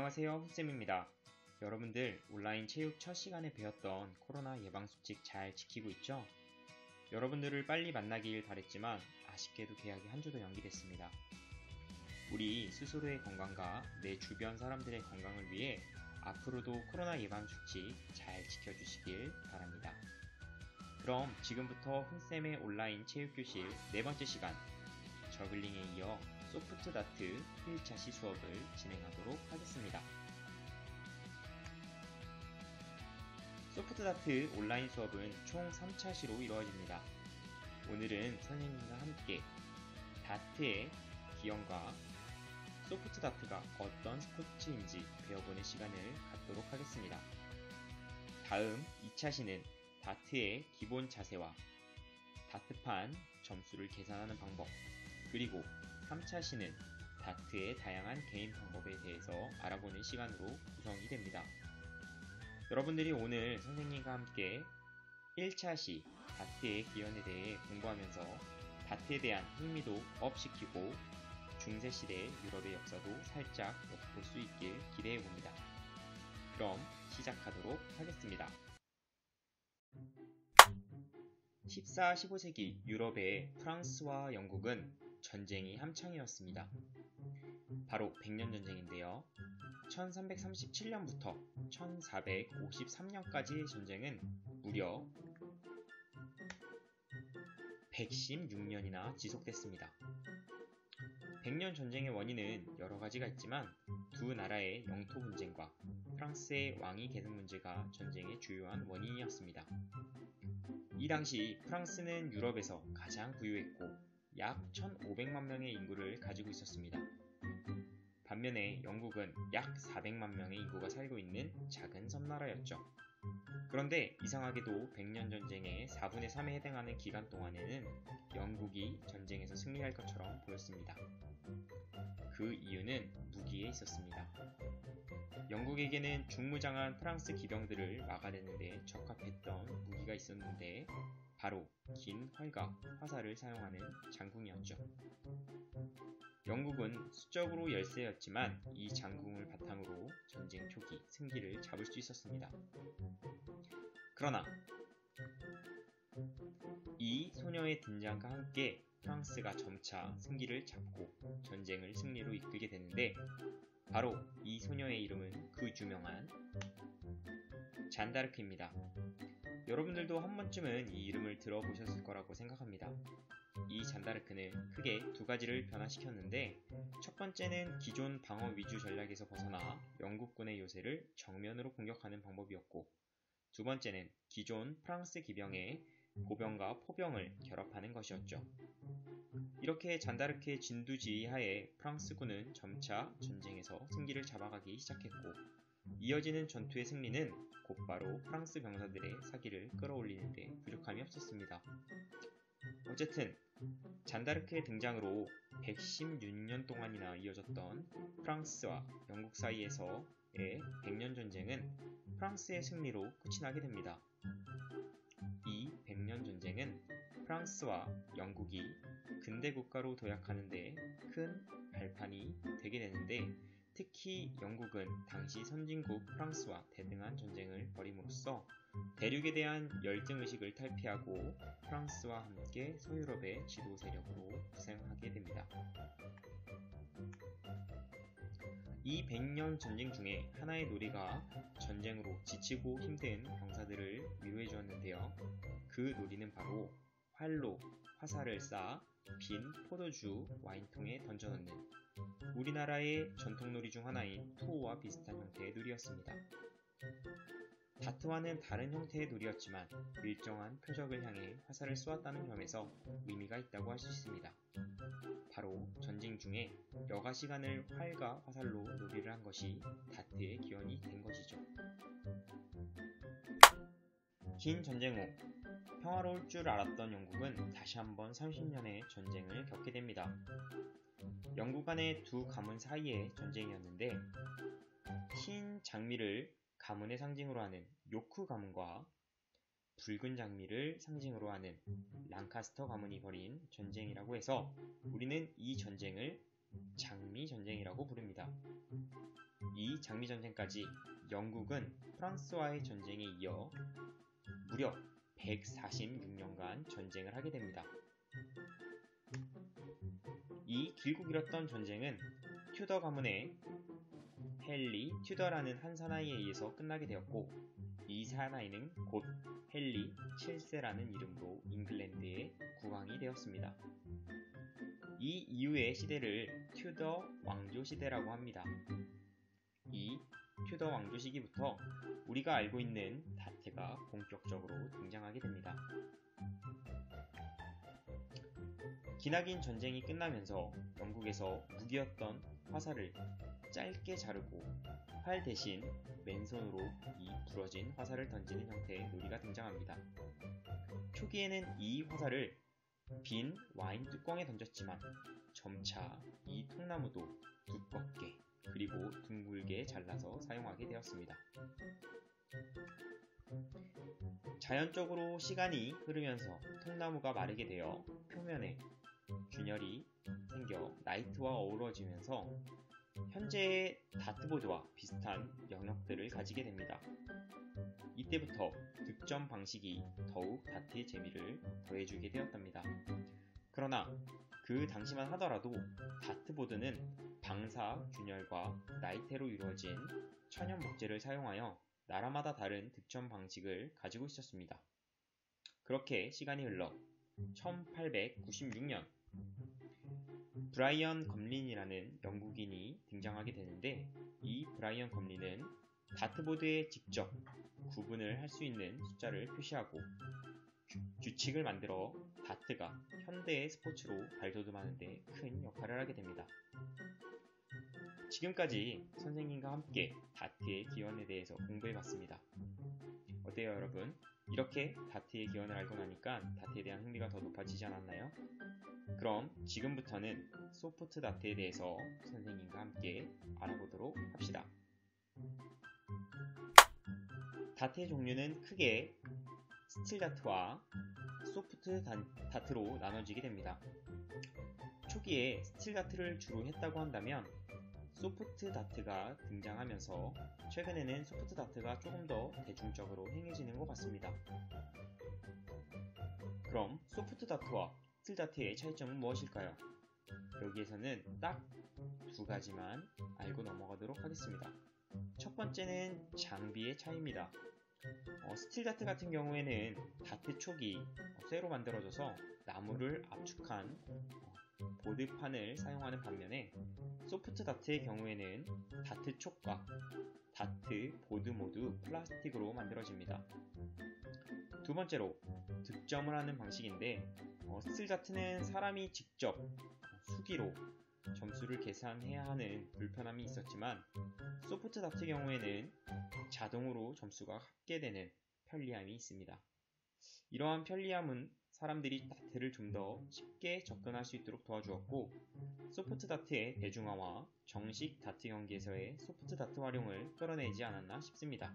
안녕하세요, 훈쌤입니다. 여러분들 온라인 체육 첫 시간에 배웠던 코로나 예방수칙 잘 지키고 있죠? 여러분들을 빨리 만나길 바랬지만 아쉽게도 개학이 한 주 더 연기됐습니다. 우리 스스로의 건강과 내 주변 사람들의 건강을 위해 앞으로도 코로나 예방수칙 잘 지켜주시길 바랍니다. 그럼 지금부터 훈쌤의 온라인 체육교실 네 번째 시간 저글링에 이어 소프트 다트 1차 시 수업을 진행하도록 하겠습니다. 소프트 다트 온라인 수업은 총 3차 시로 이루어집니다. 오늘은 선생님과 함께 다트의 기원과 소프트 다트가 어떤 스포츠인지 배워보는 시간을 갖도록 하겠습니다. 다음 2차 시는 다트의 기본 자세와 다트판 점수를 계산하는 방법, 그리고 3차 시는 다트의 다양한 게임 방법에 대해서 알아보는 시간으로 구성이 됩니다. 여러분들이 오늘 선생님과 함께 1차 시 다트의 기원에 대해 공부하면서 다트에 대한 흥미도 업시키고 중세시대 유럽의 역사도 살짝 엿볼 수 있길 기대해봅니다. 그럼 시작하도록 하겠습니다. 14, 15세기 유럽의 프랑스와 영국은 전쟁이 한창이었습니다. 바로 백년전쟁인데요. 1337년부터 1453년까지의 전쟁은 무려 116년이나 지속됐습니다. 백년전쟁의 원인은 여러 가지가 있지만 두 나라의 영토 분쟁과 프랑스의 왕위 계승 문제가 전쟁의 주요한 원인이었습니다. 이 당시 프랑스는 유럽에서 가장 부유했고 약 1500만 명의 인구를 가지고 있었습니다. 반면에 영국은 약 400만 명의 인구가 살고 있는 작은 섬나라였죠. 그런데 이상하게도 백년전쟁의 4분의 3에 해당하는 기간 동안에는 영국이 전쟁에서 승리할 것처럼 보였습니다. 그 이유는 무기에 있었습니다. 영국에게는 중무장한 프랑스 기병들을 막아내는 데 적합했던 무기가 있었는데 바로 긴 활과 화살을 사용하는 장궁이었죠. 영국은 수적으로 열세였지만 이 장궁을 바탕으로 전쟁 초기 승기를 잡을 수 있었습니다. 그러나 이 소녀의 등장과 함께 프랑스가 점차 승기를 잡고 전쟁을 승리로 이끌게 되는데 바로 이 소녀의 이름은 그 유명한 잔다르크입니다. 여러분들도 한 번쯤은 이 이름을 들어보셨을 거라고 생각합니다. 이 잔다르크는 크게 두 가지를 변화시켰는데 첫 번째는 기존 방어 위주 전략에서 벗어나 영국군의 요새를 정면으로 공격하는 방법이었고 두 번째는 기존 프랑스 기병의 보병과 포병을 결합하는 것이었죠. 이렇게 잔다르크의 진두지휘 하에 프랑스군은 점차 전쟁에서 승기를 잡아가기 시작했고 이어지는 전투의 승리는 곧바로 프랑스 병사들의 사기를 끌어올리는 데 부족함이 없었습니다. 어쨌든 잔다르크의 등장으로 116년 동안이나 이어졌던 프랑스와 영국 사이에서의 백년전쟁은 프랑스의 승리로 끝이 나게 됩니다. 이 백년전쟁은 프랑스와 영국이 근대 국가로 도약하는 데 큰 발판이 되게 되는데 특히 영국은 당시 선진국 프랑스와 대등한 전쟁을 벌임으로써 대륙에 대한 열등의식을 탈피하고 프랑스와 함께 서유럽의 지도 세력으로 부상하게 됩니다. 이 100년 전쟁 중에 하나의 놀이가 전쟁으로 지치고 힘든 병사들을 위로해 주었는데요. 그 놀이는 바로 활로 화살을 쏴 빈 포도주 와인통에 던져넣는 우리나라의 전통놀이 중 하나인 투호와 비슷한 형태의 놀이였습니다. 다트와는 다른 형태의 놀이였지만 일정한 표적을 향해 화살을 쏘았다는 점에서 의미가 있다고 할 수 있습니다. 바로 전쟁 중에 여가 시간을 활과 화살로 놀이를 한 것이 다트의 기원이 된 것이죠. 긴 전쟁 후 평화로울 줄 알았던 영국은 다시 한번 30년의 전쟁을 겪게 됩니다. 영국 간의 두 가문 사이의 전쟁이었는데 흰 장미를 가문의 상징으로 하는 요크 가문과 붉은 장미를 상징으로 하는 랑카스터 가문이 벌인 전쟁이라고 해서 우리는 이 전쟁을 장미전쟁이라고 부릅니다. 이 장미전쟁까지 영국은 프랑스와의 전쟁에 이어 무려 146년간 전쟁을 하게 됩니다. 이 길고 길었던 전쟁은 튜더 가문의 헨리 튜더라는 한 사나이에 의해서 끝나게 되었고, 이 사나이는 곧 헨리 7세라는 이름으로 잉글랜드의 국왕이 되었습니다. 이 이후의 시대를 튜더 왕조 시대라고 합니다. 이 튜더 왕조 시기부터 우리가 알고 있는 다트가 본격적으로 등장하게 됩니다. 기나긴 전쟁이 끝나면서 영국에서 무기였던 화살을 짧게 자르고 활 대신 맨손으로 이 부러진 화살을 던지는 형태의 놀이가 등장합니다. 초기에는 이 화살을 빈 와인 뚜껑에 던졌지만 점차 이 통나무도 두껍게 그리고 둥글게 잘라서 사용하게 되었습니다. 자연적으로 시간이 흐르면서 통나무가 마르게 되어 표면에 균열이 생겨 나이트와 어우러지면서 현재의 다트보드와 비슷한 영역들을 가지게 됩니다. 이때부터 득점 방식이 더욱 다트의 재미를 더해주게 되었답니다. 그러나 그 당시만 하더라도 다트보드는 방사 균열과 나이테로 이루어진 천연 목재를 사용하여 나라마다 다른 득점 방식을 가지고 있었습니다. 그렇게 시간이 흘러 1896년 브라이언 검린이라는 영국인이 등장하게 되는데, 이 브라이언 검린은 다트보드에 직접 구분을 할 수 있는 숫자를 표시하고 규칙을 만들어 다트가 현대의 스포츠로 발돋움하는 데 큰 역할을 하게 됩니다. 지금까지 선생님과 함께 다트의 기원에 대해서 공부해봤습니다. 어때요, 여러분? 이렇게 다트의 기원을 알고 나니까 다트에 대한 흥미가 더 높아지지 않았나요? 그럼 지금부터는 소프트 다트에 대해서 선생님과 함께 알아보도록 합시다. 다트의 종류는 크게 스틸 다트와 소프트 다트로 나눠지게 됩니다. 초기에 스틸 다트를 주로 했다고 한다면 소프트 다트가 등장하면서 최근에는 소프트 다트가 조금 더 대중적으로 행해지는 것 같습니다. 그럼 소프트 다트와 스틸 다트의 차이점은 무엇일까요? 여기에서는 딱 두 가지만 알고 넘어가도록 하겠습니다. 첫 번째는 장비의 차이입니다. 스틸 다트 같은 경우에는 다트 촉이 쇠로 만들어져서 나무를 압축한 보드판을 사용하는 반면에, 소프트 다트의 경우에는 다트 촉과 다트 보드 모두 플라스틱으로 만들어집니다. 두 번째로 득점을 하는 방식인데, 스틸 다트는 사람이 직접 수기로 점수를 계산해야 하는 불편함이 있었지만, 소프트 다트 경우에는 자동으로 점수가 합계되는 편리함이 있습니다. 이러한 편리함은 사람들이 다트를 좀 더 쉽게 접근할 수 있도록 도와주었고, 소프트 다트의 대중화와 정식 다트 경기에서의 소프트 다트 활용을 끌어내지 않았나 싶습니다.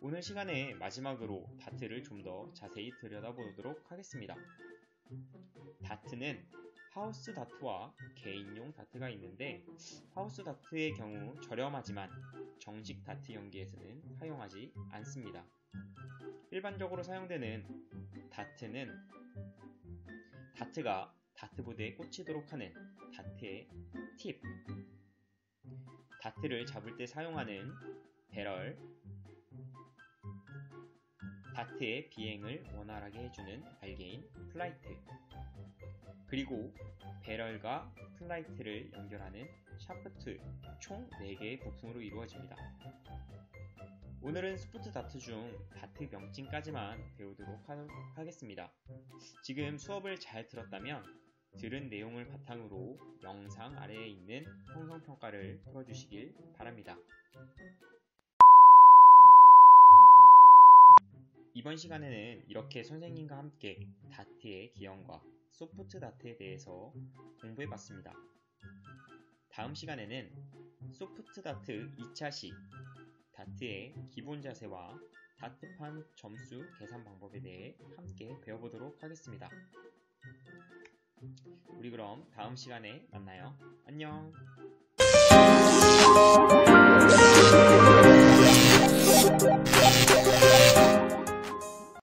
오늘 시간에 마지막으로 다트를 좀 더 자세히 들여다보도록 하겠습니다. 다트는 하우스 다트와 개인용 다트가 있는데, 하우스 다트의 경우 저렴하지만 정식 다트 경기에서는 사용하지 않습니다. 일반적으로 사용되는 다트는 다트가 다트보드에 꽂히도록 하는 다트의 팁, 다트를 잡을 때 사용하는 배럴, 다트의 비행을 원활하게 해주는 알게인 플라이트, 그리고 배럴과 플라이트를 연결하는 샤프트 총 4개의 부품으로 이루어집니다. 오늘은 소프트 다트 중 다트 명칭까지만 배우도록 하겠습니다. 지금 수업을 잘 들었다면 들은 내용을 바탕으로 영상 아래에 있는 형성평가를 풀어주시길 바랍니다. 이번 시간에는 이렇게 선생님과 함께 다트의 기원과 소프트 다트에 대해서 공부해봤습니다. 다음 시간에는 소프트 다트 2차 시 다트의 기본 자세와 다트판 점수 계산 방법에 대해 함께 배워보도록 하겠습니다. 우리 그럼 다음 시간에 만나요. 안녕.